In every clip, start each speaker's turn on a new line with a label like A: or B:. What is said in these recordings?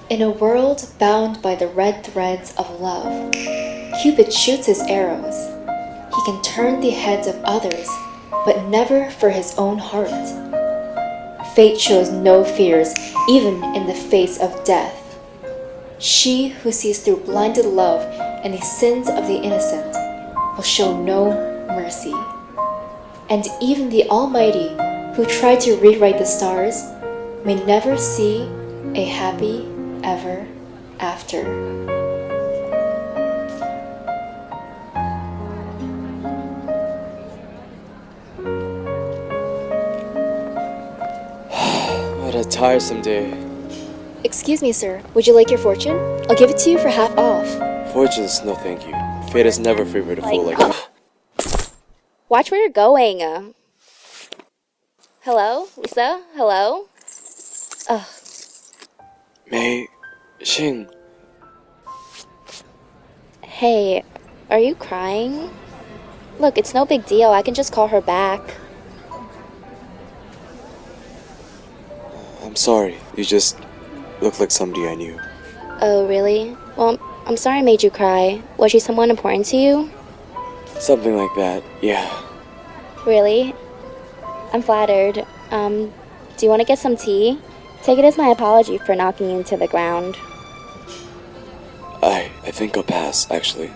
A: In a world bound by the red threads of love, Cupid shoots his arrows. He can turn the heads of others, but never for his own heart. Fate shows no fears, even in the face of death. She who sees through blinded love and the sins of the innocent will show no mercy. And even the Almighty, who tried to rewrite the stars, may never see a happy ever after.
B: What a tiresome day.
A: Excuse me, sir. Would you like your fortune? I'll give it to you for half off.
B: Fortunes, no thank you. Fate has never favored a fool like me.
C: Watch where you're going. Hello? Lisa? Hello? Ugh.
B: May... Ching...
C: Hey, are you crying? Look, it's no big deal. I can just call her back.
B: I'm sorry. You just look like somebody I knew.
C: Oh, really? Well, I'm sorry I made you cry. Was she someone important to you?
B: Something like that, yeah.
C: Really? I'm flattered. Do you want to get some tea? Take it as my apology for knocking you into the ground.
B: I think I'll pass, actually.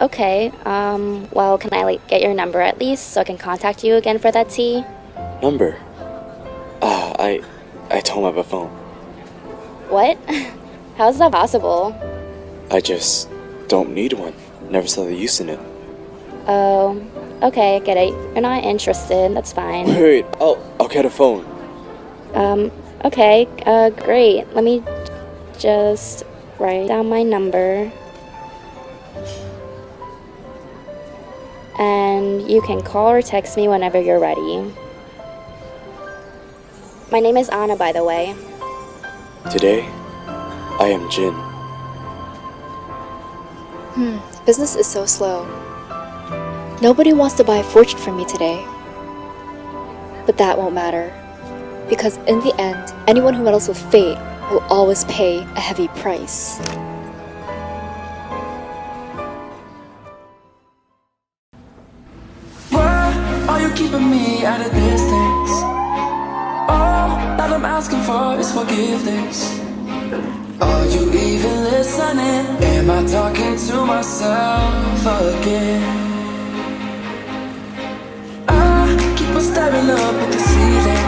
C: Okay. Well, can I, get your number at least so I can contact you again for that tea?
B: Number? I don't have a phone.
C: What? How's that possible?
B: I just don't need one. Never saw the use in it.
C: Oh, okay, get it. You're not interested. That's fine.
B: Wait, I'll get a phone.
C: Okay, great. Let me just write down my number. And you can call or text me whenever you're ready. My name is Anna, by the way.
B: Today, I am Jin.
A: Business is so slow. Nobody wants to buy a fortune from me today. But that won't matter. Because in the end, anyone who meddles with fate will always pay a heavy price.
D: Why are you keeping me at a distance? All that I'm asking for is forgiveness. Are you even listening? Am I talking to myself again? I keep on staring up at the ceiling,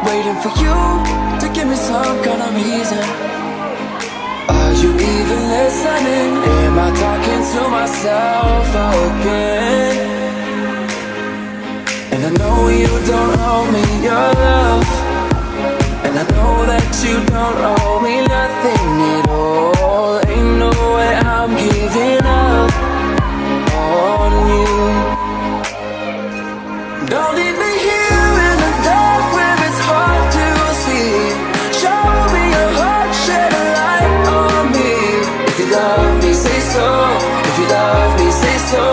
D: waiting for you to give me some kind of reason. Are you even listening? Am I talking to myself again? And I know you don't owe me your love, and I know that you don't owe me nothing at all. Ain't no way I'm giving up on you. Don't leave me here in the dark where it's hard to see. Show me your heart, shed a light on me. If you love me, say so. If you love me, say so.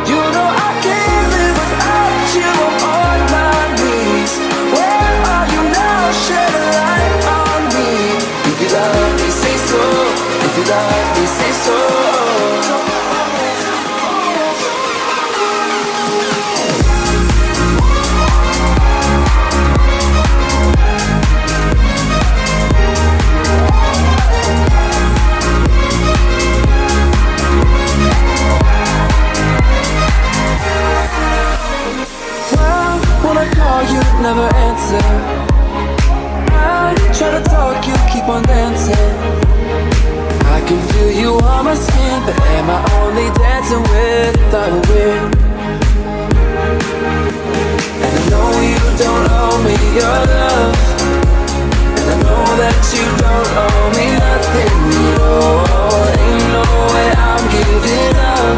D: You know I can't live without you. I'm on my knees. Where are you now? Shed a light on me. If you love me, say so. If you love me, say so. You never answer. I try to talk, you keep on dancing. I can feel you on my skin, but am I only dancing with the wind? And I know you don't owe me your love, and I know that you don't owe me nothing at all. Ain't no way I'm giving up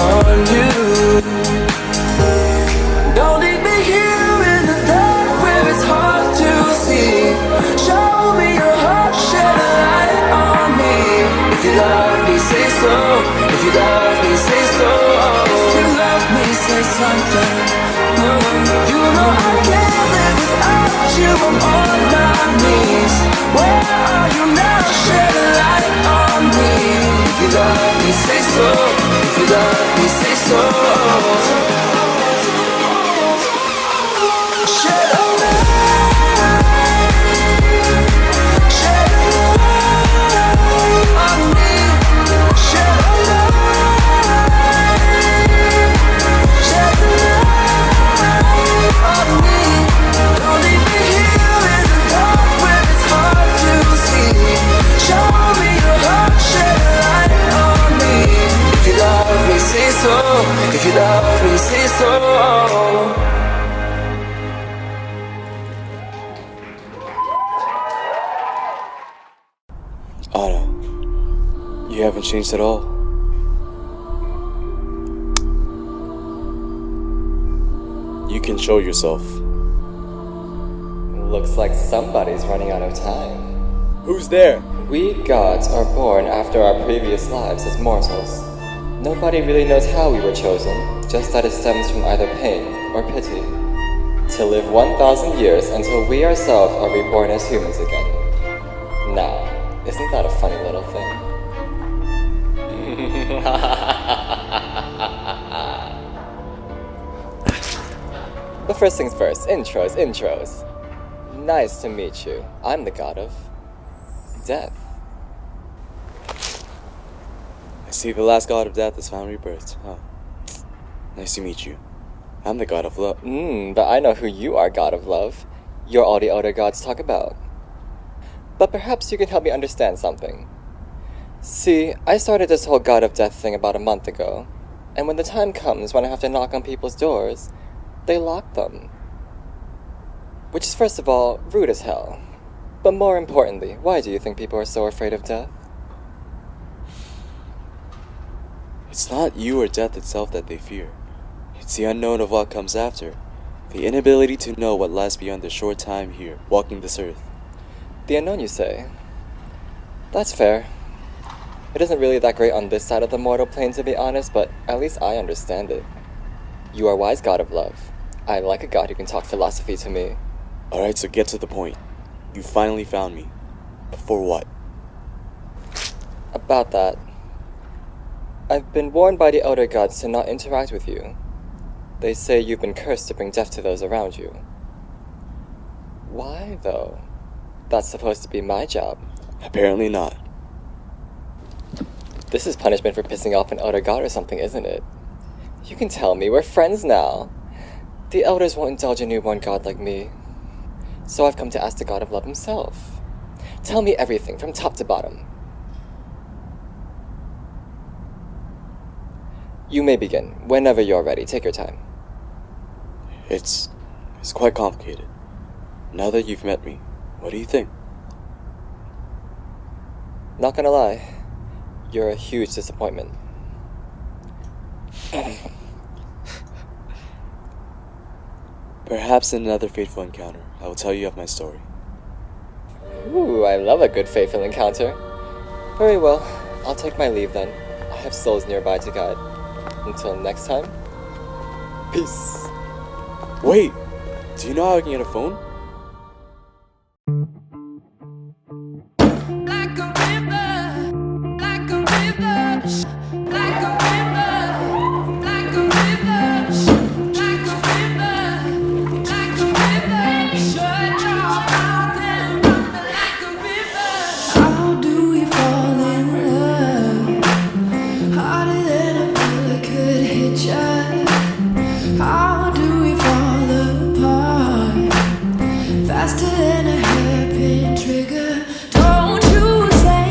D: on you. Don't leave me here in the dark where it's hard to see. Show me your heart, shed a light on me. If you love me, say so. If you love me, say so. If you love me, say something. You know I can't live without my knees. Where are you now? Shed a light on me. If you love me, say so. If you love me, say so. Shed a light, shed a light on me. Shed a light, shed a light on me. Don't leave me here in the dark where it's hard to see. Show me your heart, shed a light on me. If you love me, say so. If you love me, say so.
B: Anna, you haven't changed at all. You can show yourself.
E: Looks like somebody's running out of time.
B: Who's there?
E: We gods are born after our previous lives as mortals. Nobody really knows how we were chosen, just that it stems from either pain or pity. To live 1,000 years until we ourselves are reborn as humans again. Now, isn't that a funny little thing? But first things first, intros. Nice to meet you. I'm the god of death.
B: I see the last god of death is found rebirthed. Oh. Nice to meet you. I'm the god of love.
E: But I know who you are, god of love. You're all the other gods talk about. But perhaps you can help me understand something. See, I started this whole god of death thing about a month ago, and when the time comes when I have to knock on people's doors, they lock them. Which is, first of all, rude as hell. But more importantly, why do you think people are so afraid of death?
B: It's not you or death itself that they fear. It's the unknown of what comes after. The inability to know what lies beyond the short time here, walking this earth.
E: The unknown, you say? That's fair. It isn't really that great on this side of the mortal plane, to be honest, but at least I understand it. You are wise, god of love. I like a god who can talk philosophy to me.
B: Alright, so get to the point. You finally found me. But for what?
E: About that, I've been warned by the elder gods to not interact with you. They say you've been cursed to bring death to those around you. Why, though? That's supposed to be my job.
B: Apparently not.
E: This is punishment for pissing off an elder god or something, isn't it? You can tell me, we're friends now. The elders won't indulge a newborn god like me. So I've come to ask the god of love himself. Tell me everything, from top to bottom. You may begin, whenever you're ready. Take your time.
B: It's quite complicated. Now that you've met me, what do you think?
E: Not gonna lie, you're a huge disappointment.
B: Perhaps in another fateful encounter, I will tell you of my story.
E: Ooh, I love a good fateful encounter. Very well, I'll take my leave then. I have souls nearby to guide. Until next time, peace.
B: Wait! Do you know how I can get a phone?
D: Like a river, like a river, like a river, like a river, like a river, like a river. Shut your mouth and run like a river. How do we fall in love? Harder than a bullet could hit ya. How do we fall apart? Faster than a hairpin trigger. Don't you say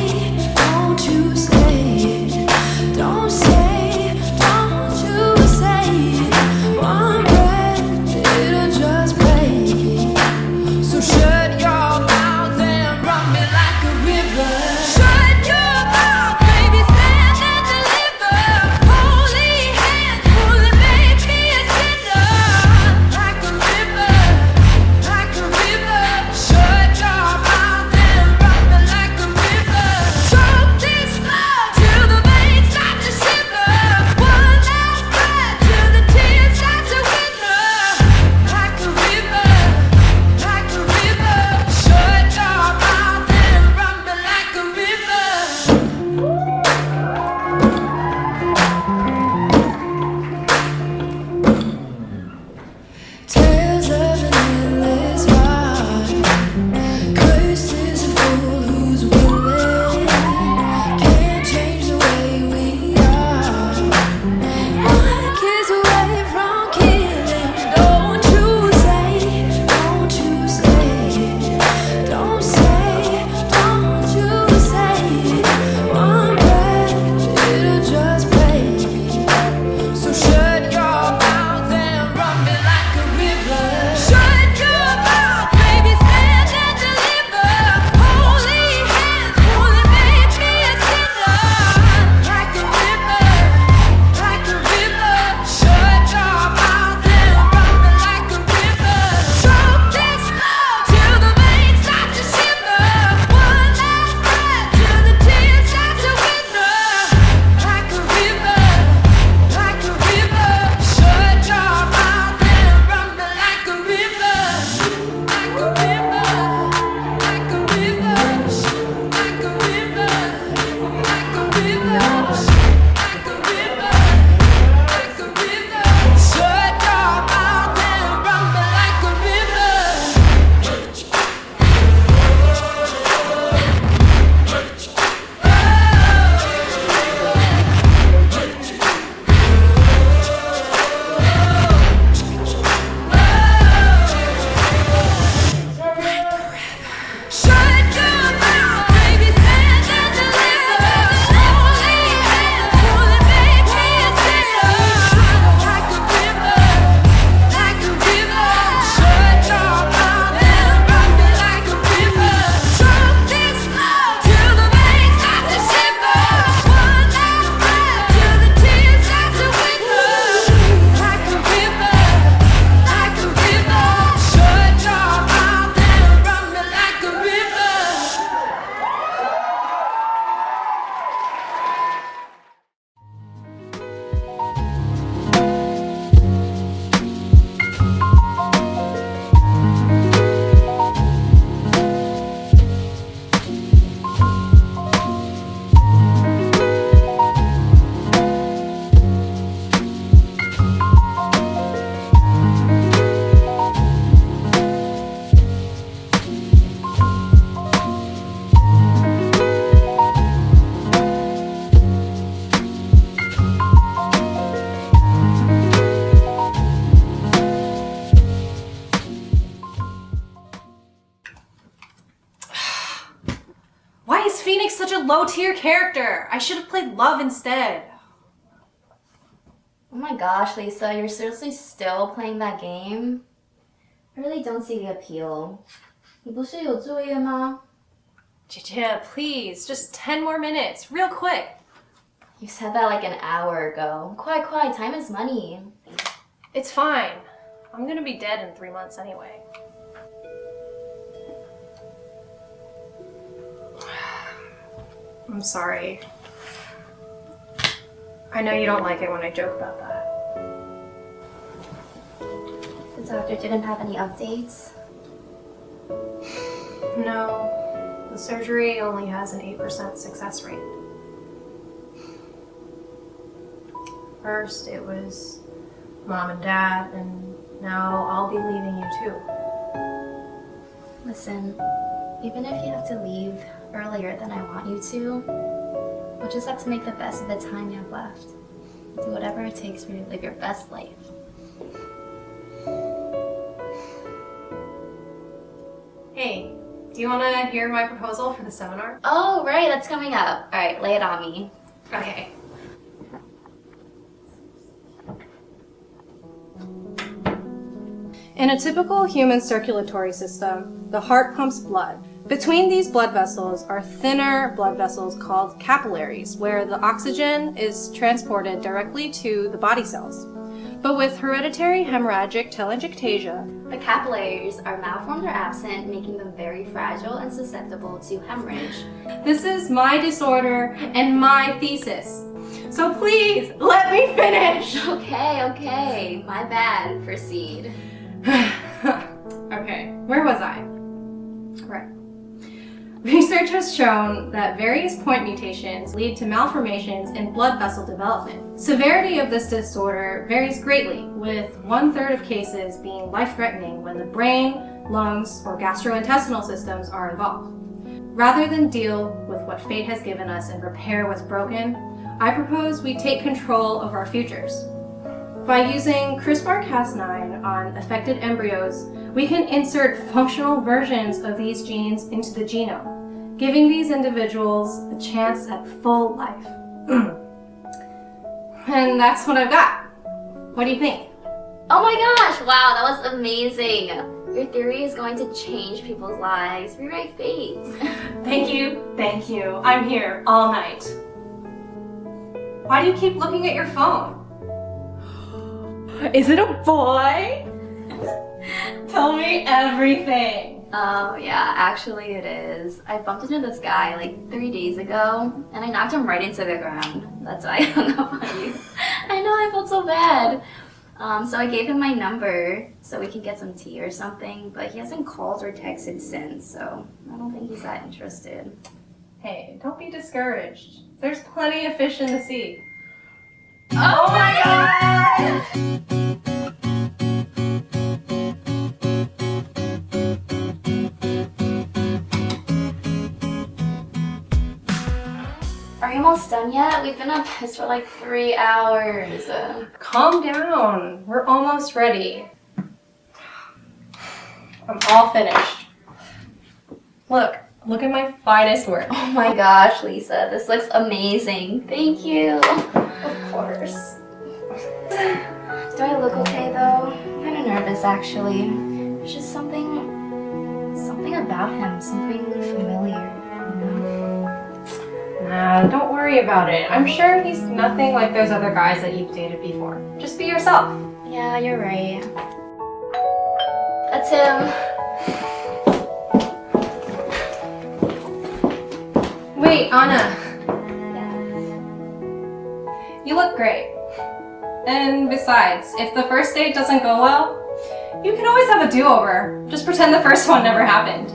F: such a low-tier character. I should have played Love instead.
C: Oh my gosh, Lisa, you're seriously still playing that game? I really don't see the appeal. 你不是有作业吗?
F: Jia, please, just 10 more minutes, real quick.
C: You said that like an hour ago. Quiet, time is money.
F: It's fine. I'm gonna be dead in 3 months anyway. I'm sorry. I know you don't like it when I joke about that.
C: The doctor didn't have any updates?
F: No, the surgery only has an 8% success rate. First it was Mom and Dad, and now I'll be leaving you too.
C: Listen, even if you have to leave earlier than I want you to, we'll just have to make the best of the time you have left. Do whatever it takes for you to live your best life.
F: Hey, do you want to hear my proposal for the seminar?
C: Oh, right, that's coming up. All right, lay it on me.
F: Okay. In a typical human circulatory system, the heart pumps blood. Between these blood vessels are thinner blood vessels called capillaries, where the oxygen is transported directly to the body cells. But with hereditary hemorrhagic telangiectasia,
C: The capillaries are malformed or absent, making them very fragile and susceptible to hemorrhage.
F: this is my disorder and my thesis. So please, let me finish!
C: Okay, my bad. Proceed.
F: Okay, where was I? Right. Research has shown that various point mutations lead to malformations in blood vessel development. Severity of this disorder varies greatly, with 1/3 of cases being life-threatening when the brain, lungs, or gastrointestinal systems are involved. Rather than deal with what fate has given us and repair what's broken, I propose we take control of our futures. By using CRISPR-Cas9 on affected embryos, we can insert functional versions of these genes into the genome, giving these individuals a chance at full life. And that's what I've got. What do you think?
C: Oh my gosh, wow, that was amazing. Your theory is going to change people's lives, rewrite fates.
F: Thank you. I'm here all night. Why do you keep looking at your phone? Is it a boy? Tell me everything.
C: Oh yeah, actually it is. I bumped into this guy like 3 days ago, and I knocked him right into the ground. That's why I hung up on you. I know, I felt so bad. So I gave him my number so we can get some tea or something, but he hasn't called or texted since, so I don't think he's that interested.
F: Hey, don't be discouraged. There's plenty of fish in the sea.
C: Oh my god! Are you almost done yet? We've been on this for like 3 hours.
F: Calm down. We're almost ready. I'm all finished. Look at my finest work.
C: Oh my gosh, Lisa, this looks amazing. Thank you. Of course. Do I look okay though? I'm kind of nervous actually. There's just something about him, something familiar. You know?
F: Nah, don't worry about it. I'm sure he's nothing like those other guys that you've dated before. Just be yourself.
C: Yeah, you're right. That's him.
F: Wait, Anna.
C: Yeah.
F: You look great. And besides, if the first date doesn't go well, you can always have a do-over. Just pretend the first one never happened.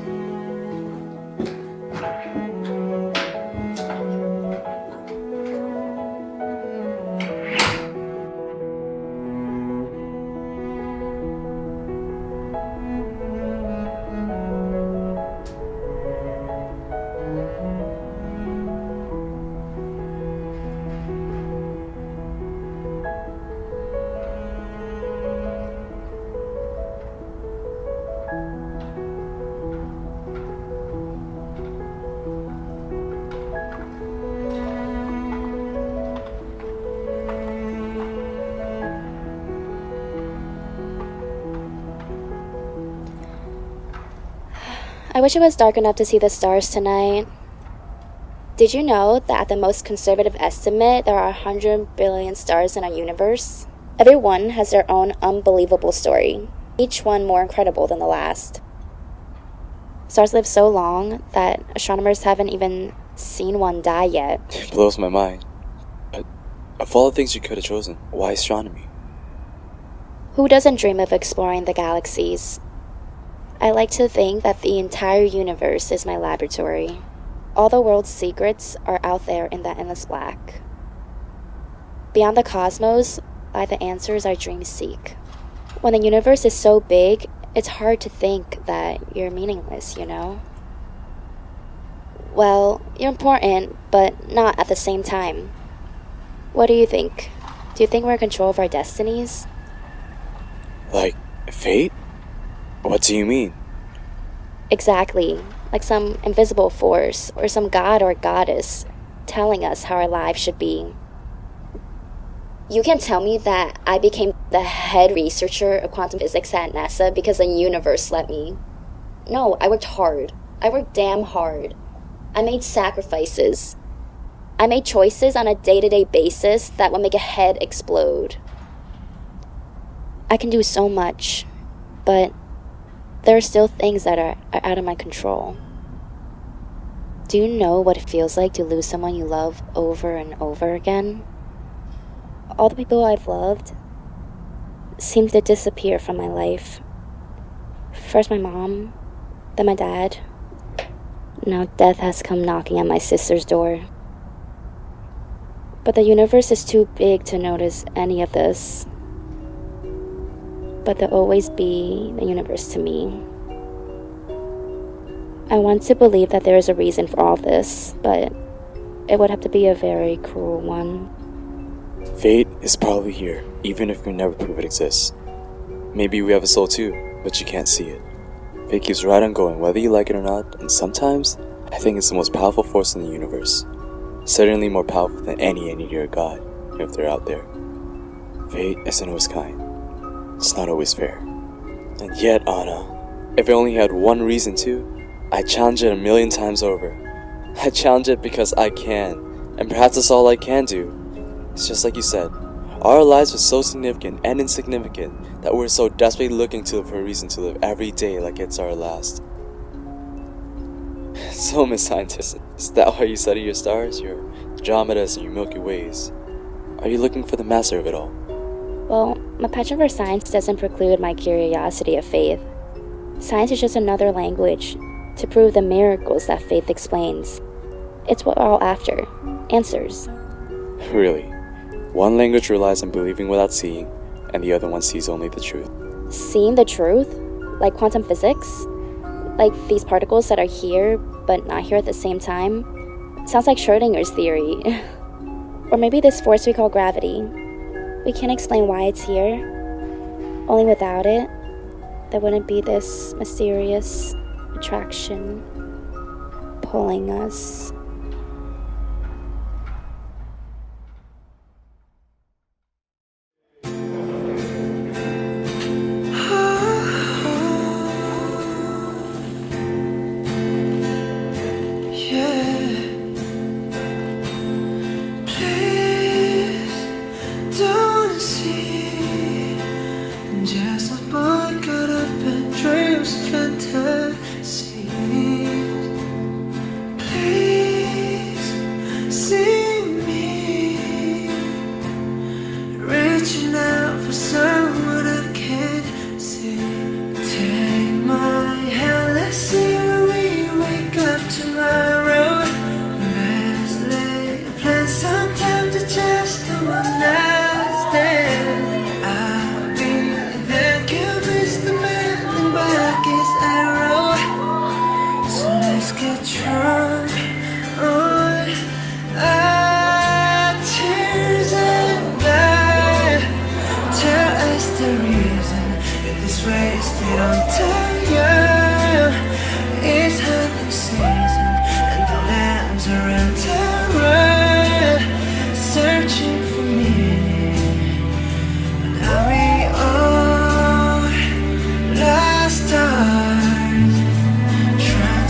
G: wish it was dark enough to see the stars tonight. Did you know that at the most conservative estimate, there are 100 billion stars in our universe? Every one has their own unbelievable story, each one more incredible than the last. Stars live so long that astronomers haven't even seen one die yet.
B: It blows my mind. Of all the things you could have chosen, why astronomy?
G: Who doesn't dream of exploring the galaxies? I like to think that the entire universe is my laboratory. All the world's secrets are out there in that endless black. Beyond the cosmos lie the answers our dreams seek. When the universe is so big, it's hard to think that you're meaningless, you know? Well, you're important, but not at the same time. What do you think? Do you think we're in control of our destinies?
B: Like, fate? What do you mean?
G: Exactly. Like some invisible force, or some god or goddess, telling us how our lives should be. You can't tell me that I became the head researcher of quantum physics at NASA because the universe let me. No, I worked hard. I worked damn hard. I made sacrifices. I made choices on a day-to-day basis that would make a head explode. I can do so much, but there are still things that are out of my control. Do you know what it feels like to lose someone you love over and over again? All the people I've loved seem to disappear from my life. First my mom, then my dad. Now death has come knocking at my sister's door. But the universe is too big to notice any of this. But there'll always be the universe to me. I want to believe that there is a reason for all this, but it would have to be a very cruel one.
B: Fate is probably here, even if we never prove it exists. Maybe we have a soul too, but you can't see it. Fate keeps right on going, whether you like it or not, and sometimes, I think it's the most powerful force in the universe. Certainly more powerful than any entity or god, if they're out there. Fate isn't always kind. It's not always fair. And yet, Anna, if I only had one reason to, I'd challenge it 1,000,000 times over. I challenge it because I can, and perhaps that's all I can do. It's just like you said, our lives are so significant and insignificant that we're so desperately looking for a reason to live every day like it's our last. So, Miss Scientist, is that why you study your stars, your Andromedas, and your Milky Ways? Are you looking for the master of it all?
G: Well, my passion for science doesn't preclude my curiosity of faith. Science is just another language to prove the miracles that faith explains. It's what we're all after. Answers.
B: Really? One language relies on believing without seeing, and the other one sees only the truth.
G: Seeing the truth? Like quantum physics? Like these particles that are here, but not here at the same time? Sounds like Schrodinger's theory. Or maybe this force we call gravity. We can't explain why it's here. Only without it, there wouldn't be this mysterious attraction pulling us.
D: Trying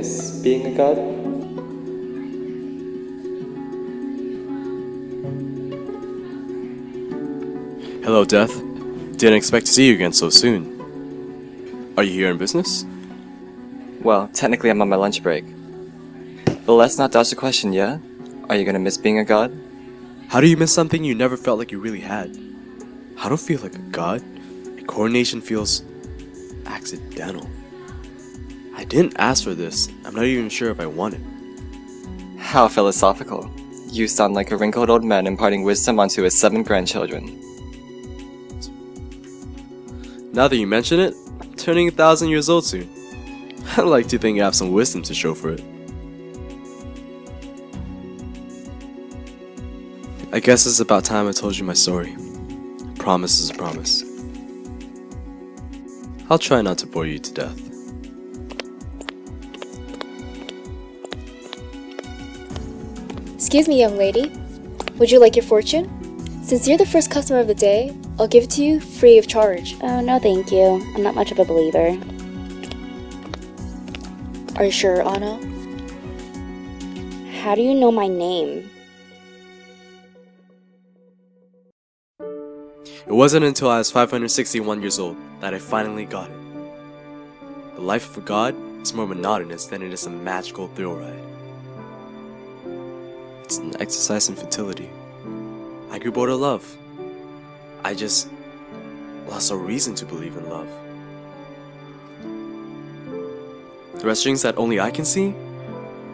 E: miss being a god?
B: Hello, Death. Didn't expect to see you again so soon. Are you here in business?
E: Well, technically I'm on my lunch break. But let's not dodge the question, yeah? Are you gonna miss being a god?
B: How do you miss something you never felt like you really had? I don't feel like a god. A coronation feels accidental. I didn't ask for this. I'm not even sure if I want it.
E: How philosophical. You sound like a wrinkled old man imparting wisdom onto his 7 grandchildren.
B: Now that you mention it, I'm turning 1,000 years old soon. I'd like to think I have some wisdom to show for it. I guess it's about time I told you my story. A promise is a promise. I'll try not to bore you to death.
A: Excuse me, young lady. Would you like your fortune? Since you're the first customer of the day, I'll give it to you free of charge.
G: Oh, no thank you. I'm not much of a believer.
A: Are you sure, Anna?
G: How do you know my name?
B: It wasn't until I was 561 years old that I finally got it. The life of a god is more monotonous than it is a magical thrill ride. It's an exercise in futility. I grew bored of love. I just lost a reason to believe in love. The red strings that only I can see,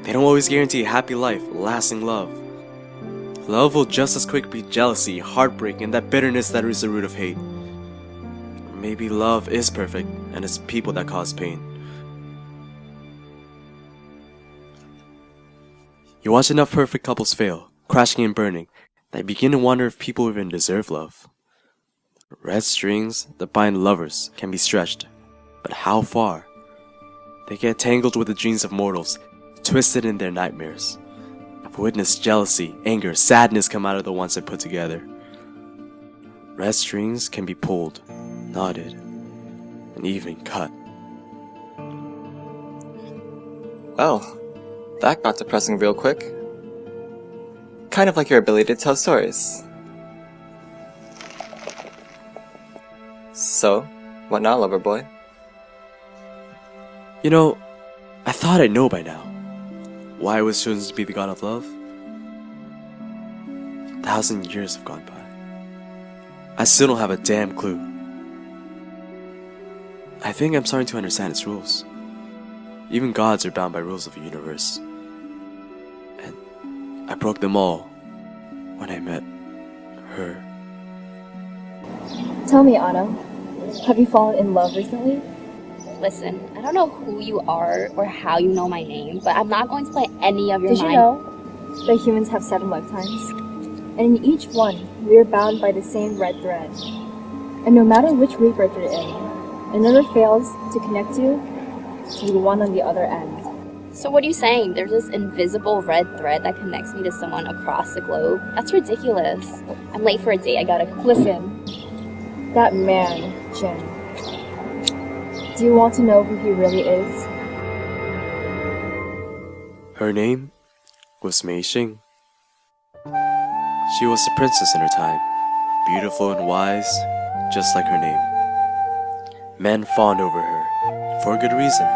B: they don't always guarantee a happy life, lasting love. Love will just as quick be jealousy, heartbreak, and that bitterness that is the root of hate. Maybe love is perfect, and it's people that cause pain. You watch enough perfect couples fail, crashing and burning, that you begin to wonder if people even deserve love. Red strings that bind lovers can be stretched, but how far? They get tangled with the dreams of mortals, twisted in their nightmares. I've witnessed jealousy, anger, sadness come out of the ones I put together. Red strings can be pulled, knotted, and even cut.
E: Well, that got depressing real quick. Kind of like your ability to tell stories. So, what now, lover boy?
B: You know, I thought I'd know by now why I was chosen to be the god of love. 1,000 years have gone by. I still don't have a damn clue. I think I'm starting to understand its rules. Even gods are bound by rules of the universe. And I broke them all when I met her.
A: Tell me, Anna, have you fallen in love recently?
G: Listen, I don't know who you are or how you know my name, but I'm not going to play any of your
A: Did you know that humans have 7 lifetimes? And in each one, we are bound by the same red thread. And no matter which rebirth you're in, it never fails to connect you to the one on the other end.
G: So what are you saying? There's this invisible red thread that connects me to someone across the globe? That's ridiculous. I'm late for a date. I gotta...
A: Listen, that man, Ching. Do you want to know who he really is?
B: Her name was Ching. She was a princess in her time, beautiful and wise, just like her name. Men fawned over her, for a good reason.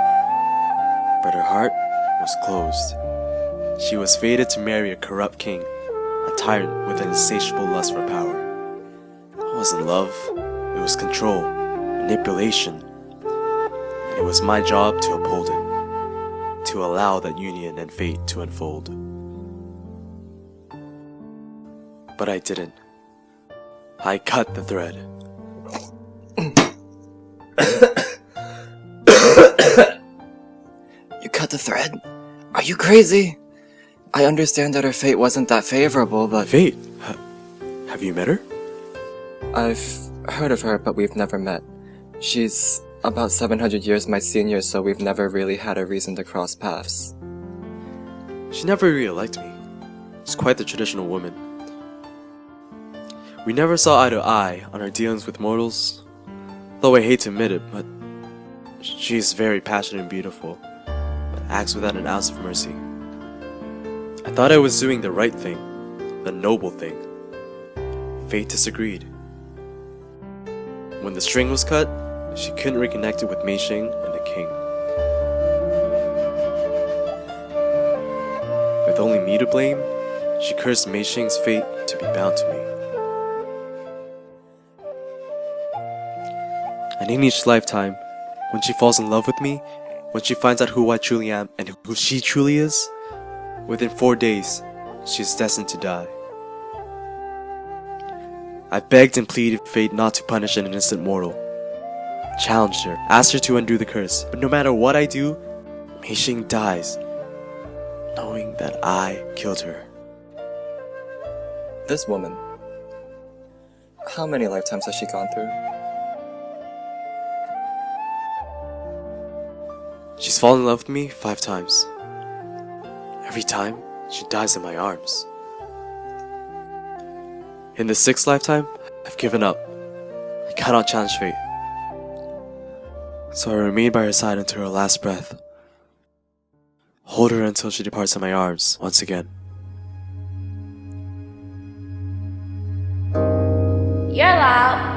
B: But her heart was closed. She was fated to marry a corrupt king, a tyrant with an insatiable lust for power. It wasn't love, it was control, manipulation. And it was my job to uphold it, to allow that union and fate to unfold. But I didn't. I cut the thread.
E: You cut the thread? Are you crazy? I understand that her fate wasn't that favorable, but...
B: Fate? Have you met her?
E: I've heard of her, but we've never met. She's about 700 years my senior, so we've never really had a reason to cross paths.
B: She never really liked me. She's quite the traditional woman. We never saw eye to eye on our dealings with mortals, though I hate to admit it, but she's very passionate and beautiful. But acts without an ounce of mercy. I thought I was doing the right thing, the noble thing. Fate disagreed. When the string was cut, she couldn't reconnect it with Mei Xing and the king. With only me to blame, she cursed Mei Xing's fate to be bound to me. And in each lifetime, when she falls in love with me, when she finds out who I truly am and who she truly is, within 4 days, she is destined to die. I begged and pleaded fate not to punish an innocent mortal. Challenged her, asked her to undo the curse, but no matter what I do, Mei Xing dies, knowing that I killed her.
E: This woman, how many lifetimes has she gone through?
B: She's fallen in love with me 5 times. Every time, she dies in my arms. In the 6th lifetime, I've given up. I cannot challenge fate. So I remain by her side until her last breath. Hold her until she departs in my arms once again.
G: Yue Lao.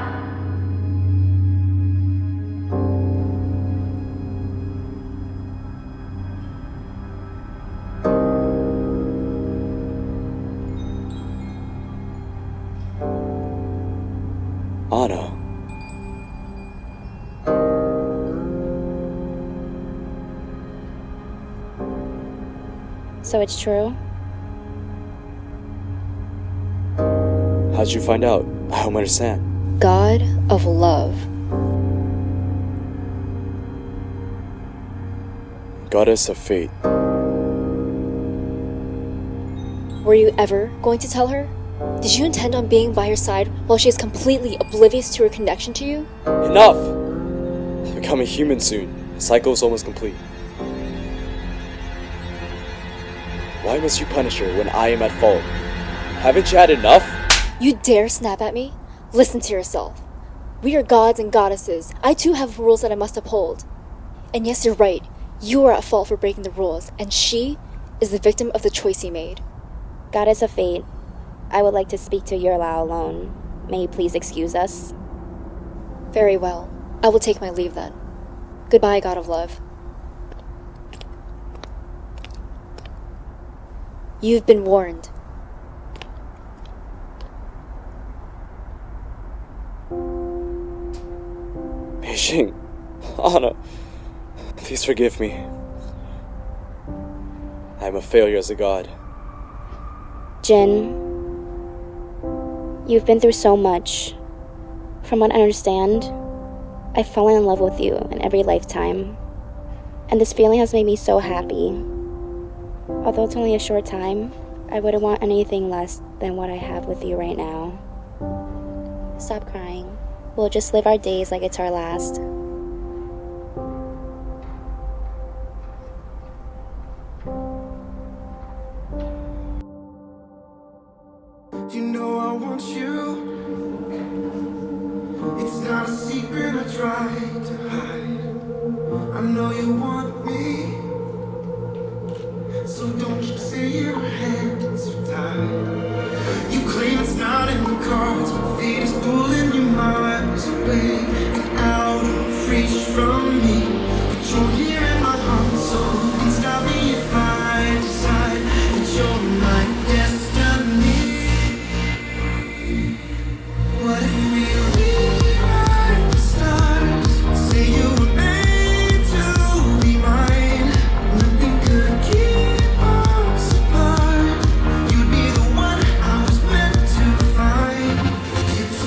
B: Anna.
G: So it's true?
B: How'd you find out? I don't understand.
A: God of love.
B: Goddess of fate.
A: Were you ever going to tell her? Did you intend on being by her side while she is completely oblivious to her connection to you?
B: Enough! I'll become a human soon. The cycle is almost complete. Why must you punish her when I am at fault? Haven't you had enough?
A: You dare snap at me? Listen to yourself. We are gods and goddesses. I too have rules that I must uphold. And yes, you're right. You are at fault for breaking the rules, and she is the victim of the choice you made.
G: Goddess of fate, I would like to speak to Yue Lao alone. May you please excuse us?
A: Very well. I will take my leave then. Goodbye, God of love. You've been warned.
B: Mei Xing, Anna, please forgive me. I am a failure as a god.
G: Jin, you've been through so much. From what I understand, I've fallen in love with you in every lifetime. And this feeling has made me so happy. Although it's only a short time, I wouldn't want anything less than what I have with you right now. Stop crying. We'll just live our days like it's our last.
D: You know I want you. It's not a secret I try to hide. I know you want me. So don't keep saying our hands are tied. You claim it's not in the cards. Fate is pulling you miles away and out of reach from me. But you're here in my heart, so who can stop me if I decide that you're my destiny? What if we rewrite the stars? Say you were made to be mine. Nothing could keep us apart. You'd be the one I was meant to find. It's a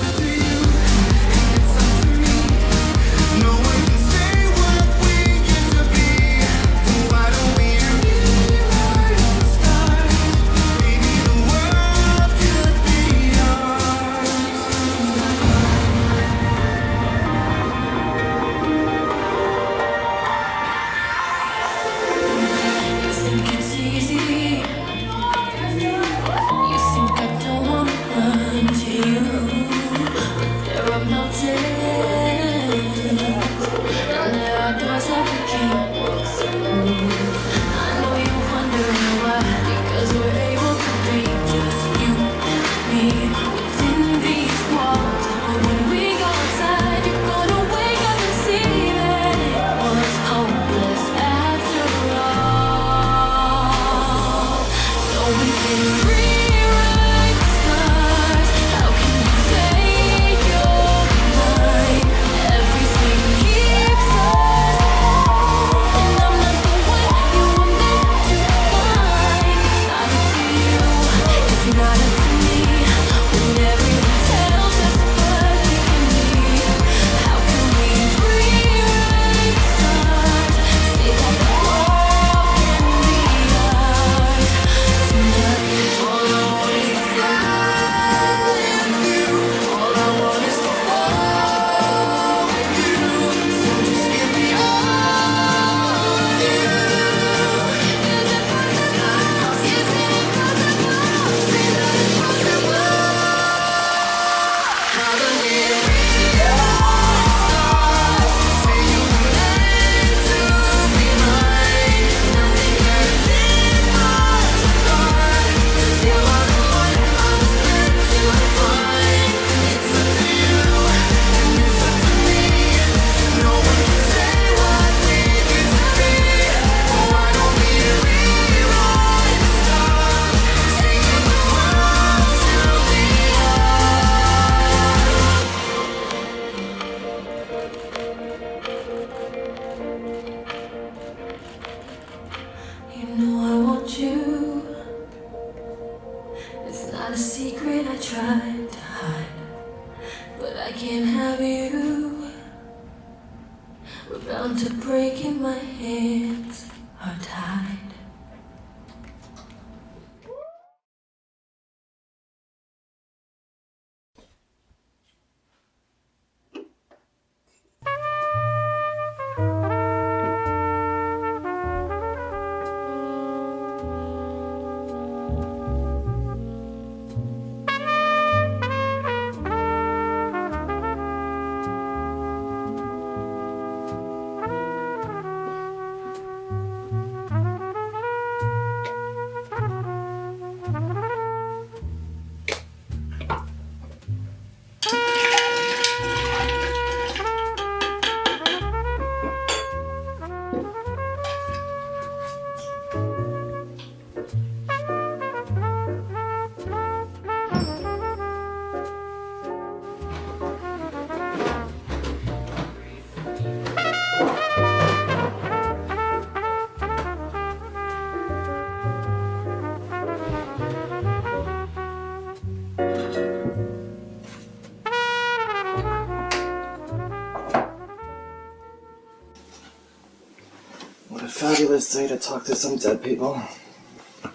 E: Fabulous day to talk to some dead people.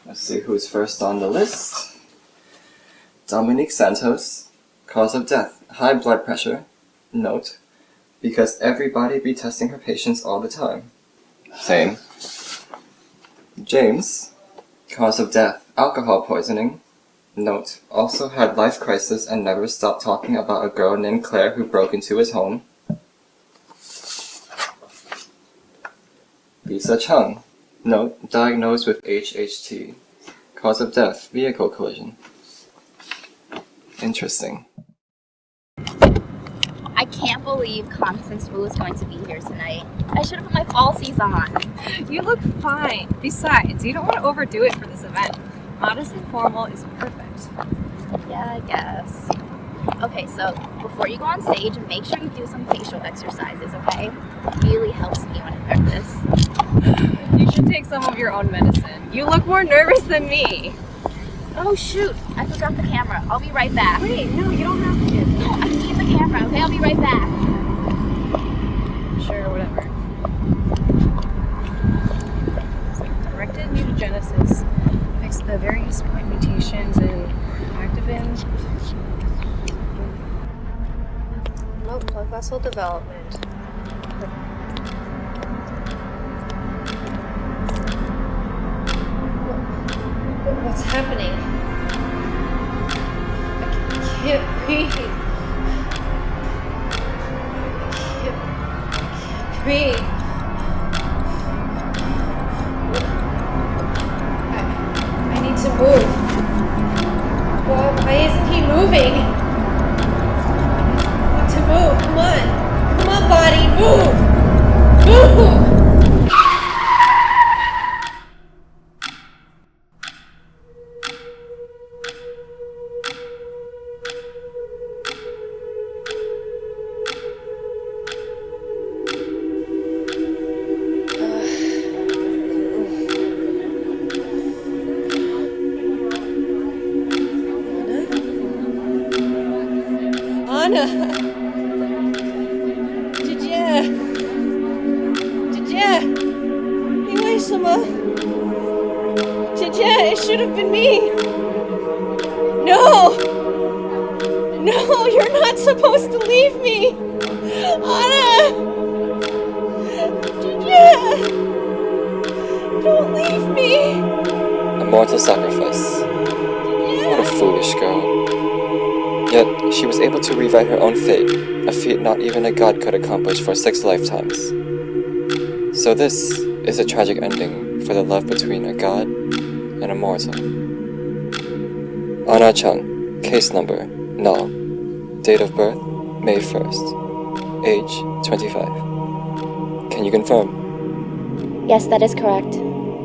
E: Let's see who's first on the list. Dominique Santos. Cause of death, high blood pressure. Note, because everybody be testing her patients all the time. Same. James. Cause of death, alcohol poisoning. Note, also had life crisis and never stopped talking about a girl named Claire who broke into his home. Lisa Cheung. Note, diagnosed with HHT. Cause of death, vehicle collision. Interesting.
G: I can't believe Constance Wu is going to be here tonight. I should have put my falsies on.
F: You look fine. Besides, you don't want to overdo it for this event. Modest and formal is perfect.
G: Yeah, I guess. Okay, so before you go on stage, make sure you do some facial exercises, okay? It really helps me when I'm nervous.
F: You should take some of your own medicine. You look more nervous than me.
G: Oh shoot, I forgot the camera. I'll be right back.
F: Wait, no, you don't have to.
G: No, I need the camera, okay? I'll be right back.
F: Sure, whatever. So, directed mutagenesis affects the various point mutations in activin. Promote blood vessel development. What's happening? I can't breathe. I can't breathe. I need to move. Why isn't he moving? I need to move. Come on. Come on, body. Move. Move.
H: Anna!姐姐，姐姐，你为什么？姐姐, it should have been me. No! No, you're not supposed to leave me! Anna!姐姐! Don't leave me!
E: A mortal sacrifice. What a foolish girl. Yet, she was able to rewrite her own fate, a feat not even a god could accomplish for 6 lifetimes. So this is a tragic ending for the love between a god and a mortal. Anna Cheung, case number, null. Date of birth, May 1st. Age, 25. Can you confirm?
G: Yes, that is correct.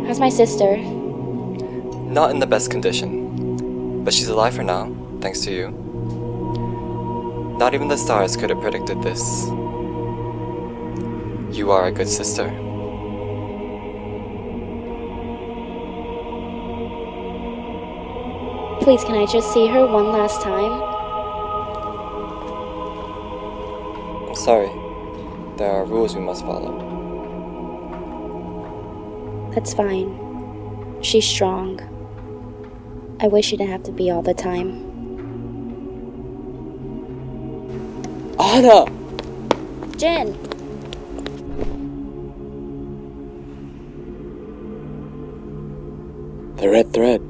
G: How's my sister?
E: Not in the best condition. But she's alive for now, thanks to you. Not even the stars could have predicted this. You are a good sister.
G: Please, can I just see her one last time?
E: I'm sorry. There are rules we must follow.
G: That's fine. She's strong. I wish she didn't have to be all the time.
B: Anna!
G: Jin!
B: The red thread.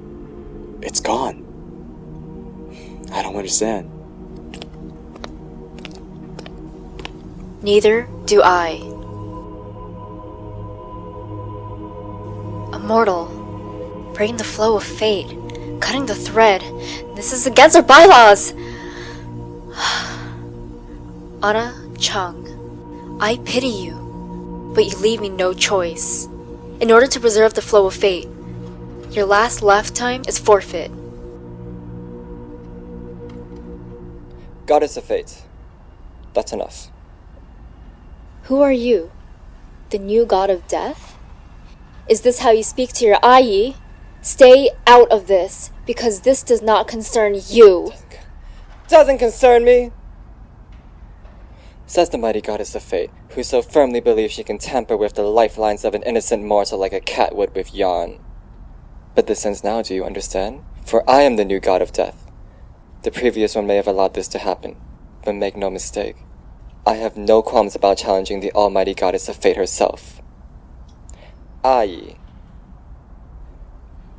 B: It's gone. I don't understand.
A: Neither do I. A mortal, breaking the flow of fate, cutting the thread. This is against our bylaws! Anna Cheung, I pity you, but you leave me no choice. In order to preserve the flow of fate, your last lifetime is forfeit.
E: Goddess of fate. That's enough.
A: Who are you? The new god of death? Is this how you speak to your Ai? Stay out of this, because this does not concern you.
E: Doesn't concern me! Says the mighty goddess of fate, who so firmly believes she can tamper with the lifelines of an innocent mortal like a cat would with yarn. But this ends now, do you understand? For I am the new god of death. The previous one may have allowed this to happen, but make no mistake, I have no qualms about challenging the almighty goddess of fate herself. Ai.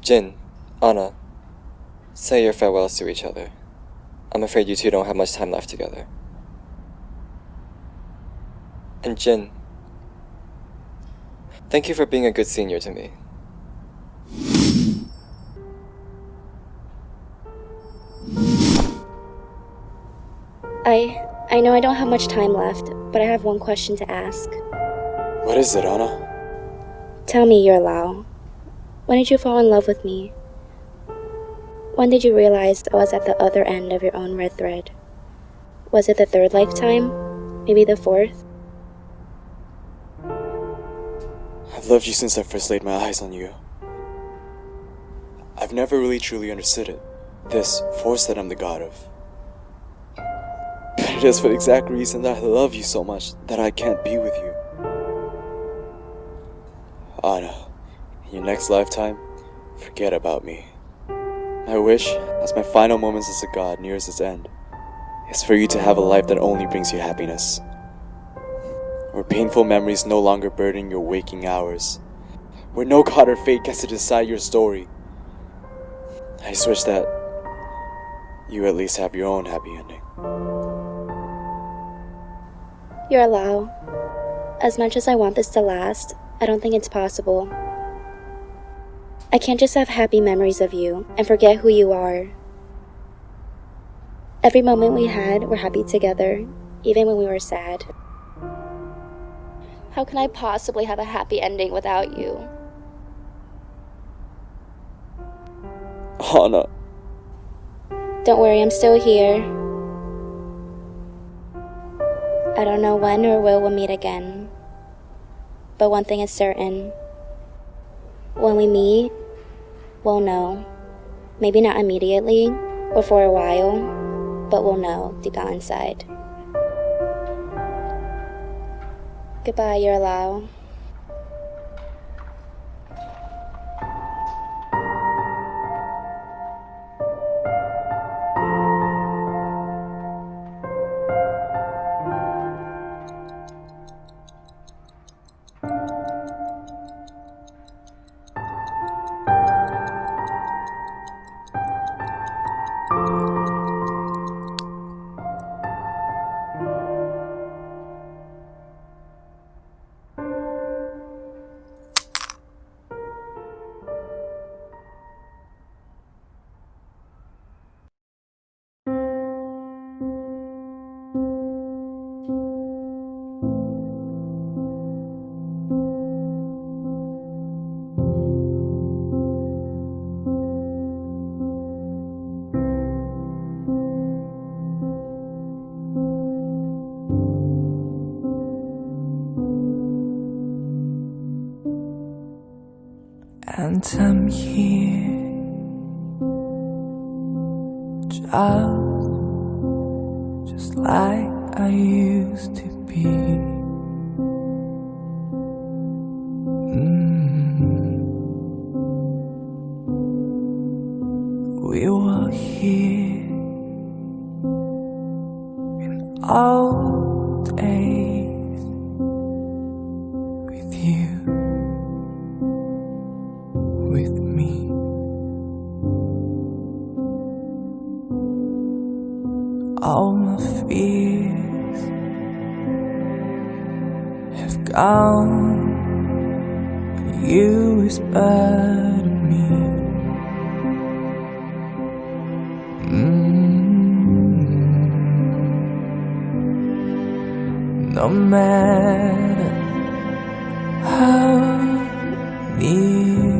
E: Jin, Anna, say your farewells to each other. I'm afraid you two don't have much time left together. And Jin, thank you for being a good senior to me.
G: I know I don't have much time left, but I have one question to ask.
B: What is it, Anna?
G: Tell me, Yue Lao, when did you fall in love with me? When did you realize I was at the other end of your own red thread? Was it the 3rd lifetime? Maybe the 4th?
B: I've loved you since I first laid my eyes on you. I've never really truly understood it. This force that I'm the god of. But it is for the exact reason that I love you so much that I can't be with you. Anna, in your next lifetime, forget about me. My wish, as my final moments as a god nears its end, is for you to have a life that only brings you happiness. Where painful memories no longer burden your waking hours. Where no god or fate gets to decide your story. I just wish that you at least have your own happy ending.
G: Yue Lao, as much as I want this to last, I don't think it's possible. I can't just have happy memories of you and forget who you are. Every moment we had, we're happy together, even when we were sad. How can I possibly have a happy ending without you?
B: Anna.
G: Don't worry, I'm still here. I don't know when or where we'll meet again. But one thing is certain. When we meet, we'll know. Maybe not immediately, or for a while, but we'll know deep down inside. Goodbye, Yue Lao.
D: And I'm here just like I used to be. We were here in old days with you, with me. All my fears have gone, but you whispered to me. No matter how near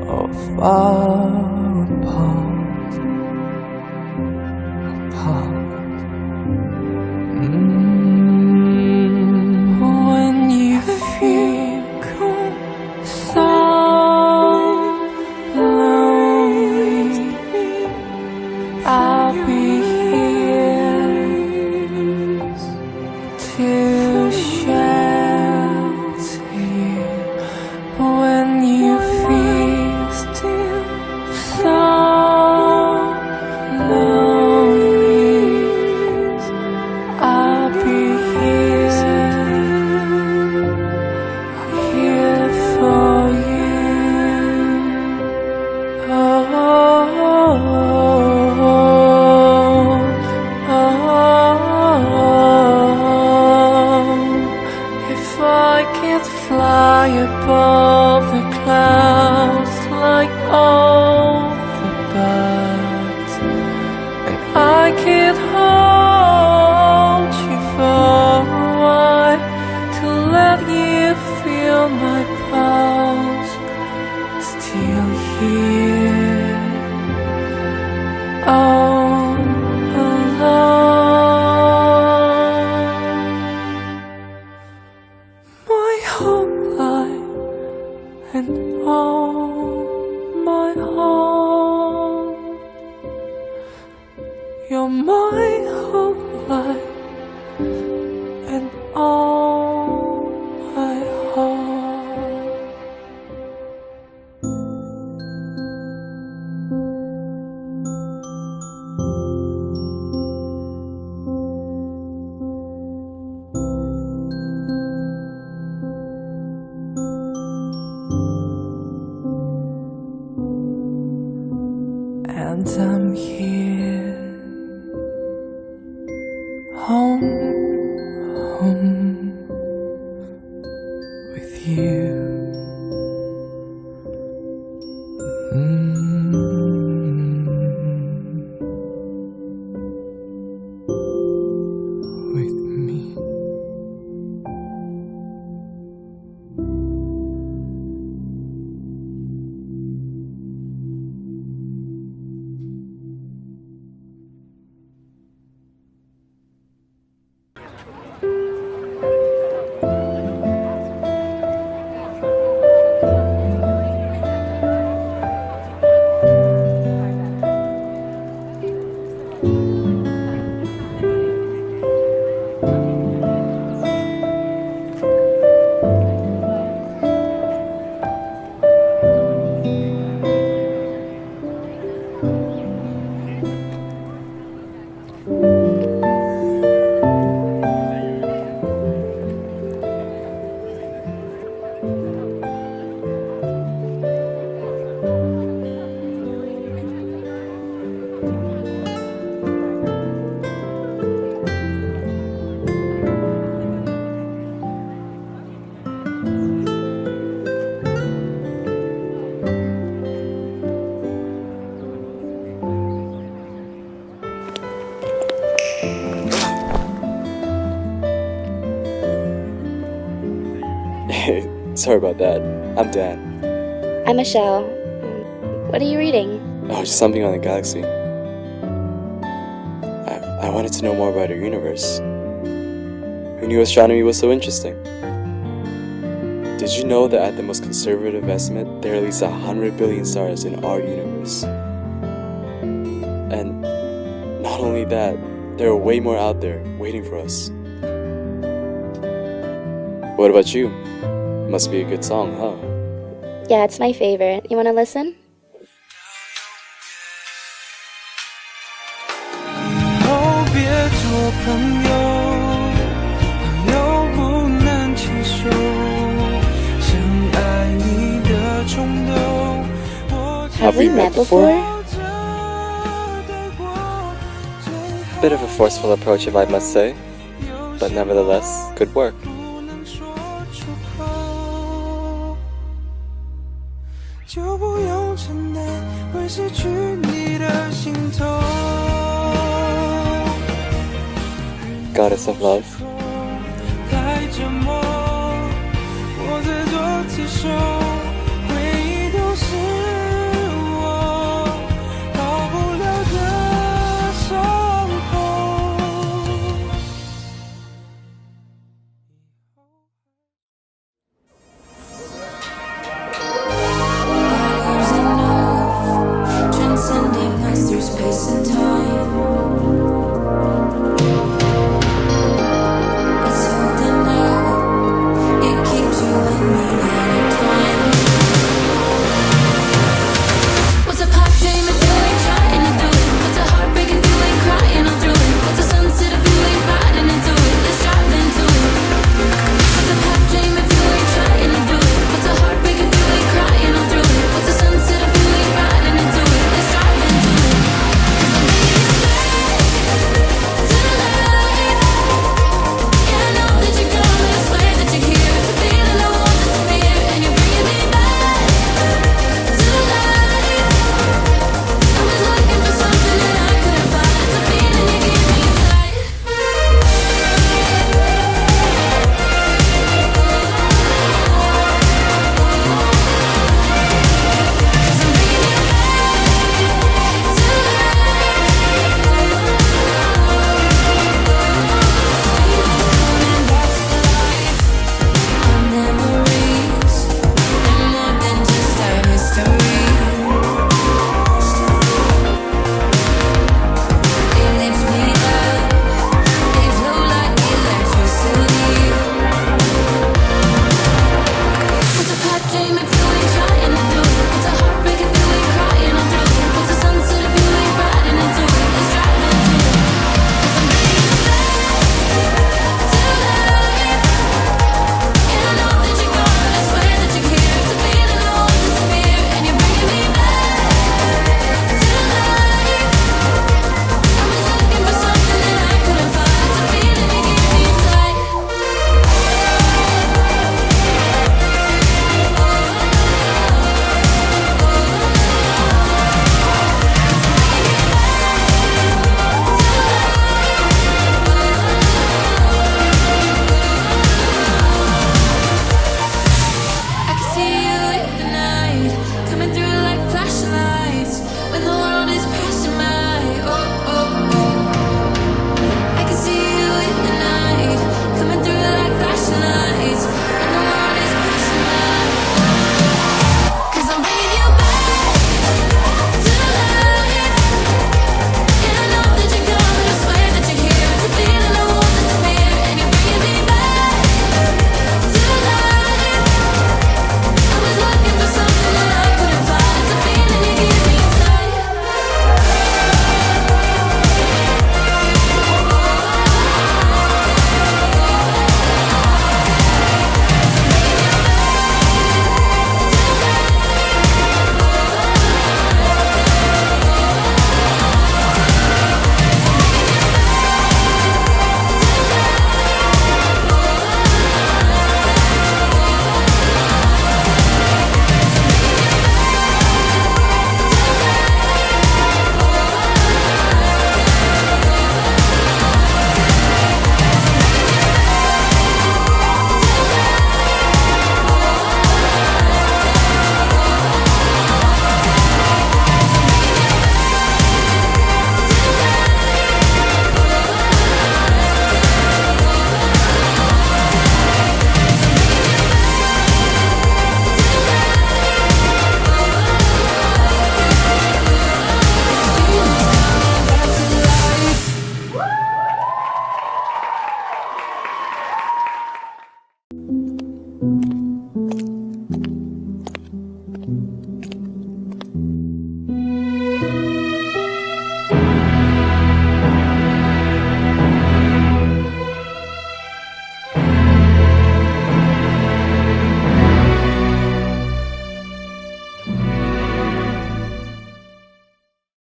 D: or far apart, when you feel so lonely, I'll be here to shelter you. When you feel still so lonely, I'll be here for you. If I could fly above the clouds like all the birds, and I could hold you for a while to let you feel my pulse, still here, all alone. My whole life and all my heart, you're my whole life and all my heart. And I'm here, home with you. With me.
B: Sorry about that. I'm Dan.
G: I'm Michelle. What are you reading?
B: Oh, just something on the galaxy. I wanted to know more about our universe. Who knew astronomy was so interesting? Did you know that at the most conservative estimate, there are at least 100 billion stars in our universe? And not only that, there are way more out there waiting for us. What about you? Must be a good song, huh?
G: Yeah, it's my favorite. You wanna listen? Have we met before?
E: Bit of a forceful approach, if I must say, but nevertheless, good work. Goddess of love.